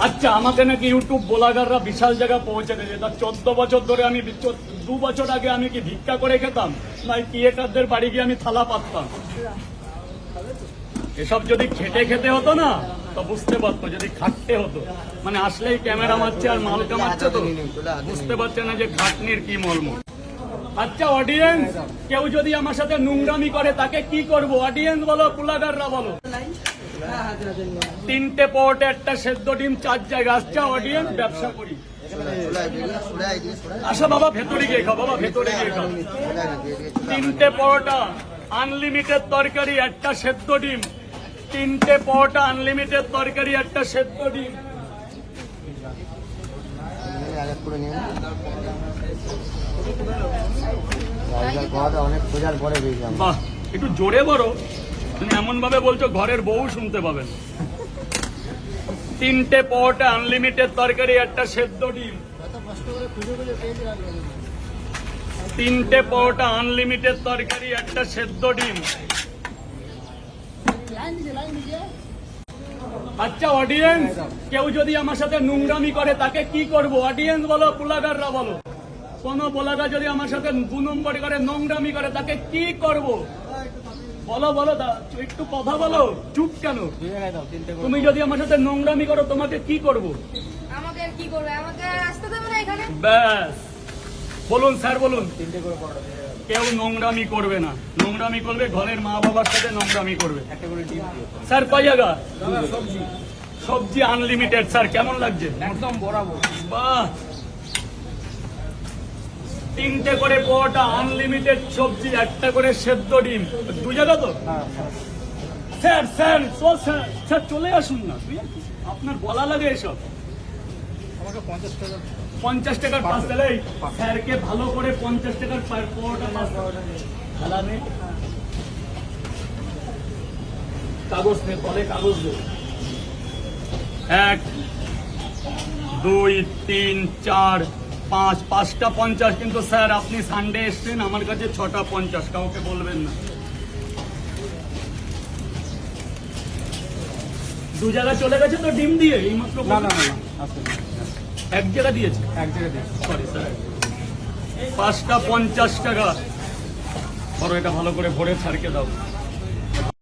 আচ্ছা, আমাকে নাকি ইউটিউব ব্লগাররা বিশাল জায়গা পৌঁছে গেছে। তা 14 বছর ধরে আমি 2 বছর আগে আমি কি ভিক্ষা করে খেতাম, না ক্রিয়েটারদের বাড়ি গিয়ে আমি থালা পাততাম? এসব যদি খেটে খেতে হতো না তো বুঝতে পারতো, যদি খাটতে হতো। মানে আসলেই ক্যামেরা মারছে আর মাল কামাচ্ছে, তো বুঝতে পারছে না যে খাটনির কি মর্ম। আচ্ছা অডিয়েন্স, কেউ যদি আমার সাথে নোংরামি করে তাকে কি করব? অডিয়েন্স বলো, ব্লগাররা বলো। 3টে পরোটা, 1টা সেদ্ধ ডিম, 4 জায়গা। আচ্ছা অডিয়েন্স, ব্যবসা করি। আচ্ছা বাবা, ভেতরে গিয়ে খাও, বাবা ভেতরে গিয়ে খাও। 3টে পরোটা, আনলিমিটেড তরকারি, 1টা সেদ্ধ ডিম। 3টে পরোটা, আনলিমিটেড তরকারি, 1টা সেদ্ধ ডিম। বাহ, একটু জোরে বলো, তুমি এমন ভাবে বলছো ঘরের বউ শুনতে পাবেন। 3টে পরোটা, আনলিমিটেড তরকারি, 1টা সেদ্ধ ডিম। 3টে পরোটা, আনলিমিটেড তরকারি, 1টা সেদ্ধ ডিম। আচ্ছা অডিয়েন্স, কেউ যদি আমার সাথে নোংরামি করে তাকে কি করব? অডিয়েন্স বলো, ব্লগাররা বলো। কোন ব্লগার যদি আমার সাথে 2 নম্বর করে নোংরামি করে তাকে কি করব? বলো বলো, একটু কথা বলো, চুপ কেন? তুমি যদি আমার সাথে নোংরামি করো তোমাকে কি করব? আমাকে কি করবে? আমাকে আসতে দেবে না এখানে। ব্যাস, বলুন স্যার বলুন। কেউ নোংরামি করবে না, নোংরামি করবে ঘরের মা বাবার সাথে নোংরামি করবে। স্যার কয় জায়গা? সবজি আনলিমিটেড। স্যার কেমন লাগছে? একদম বরাবর। বাহ, 3টে করে পরোটা, আনলিমিটেড সবজি, 1টা করে সেদ্ধ ডিম। 2 জায়গা তো? স্যার স্যার স্যার চলে আসুন না, আপনার বলা লাগে এসব। আমাকে 50 টাকার পাঁচ তাহলে স্যারকে ভালো করে 50 টাকার পরোটা খেলা নেই। কাগজ নে, তলে কাগজ দে। 1 2 3 4 5, 5টা 50। কিন্তু স্যার আপনি সানডে এসছেন, আমার কাছে 6টা 50, কাউকে বলবেন না। 2 জায়গা চলে গেছে তো ডিম দিয়ে, এই মাত্র। না না না, 1 জায়গা দিয়েছে, এক জায়গায় দিয়েছি। Sorry sir. 5টা 50 টাকা। ধরো এটা ভালো করে ভরে স্যারকে দাও।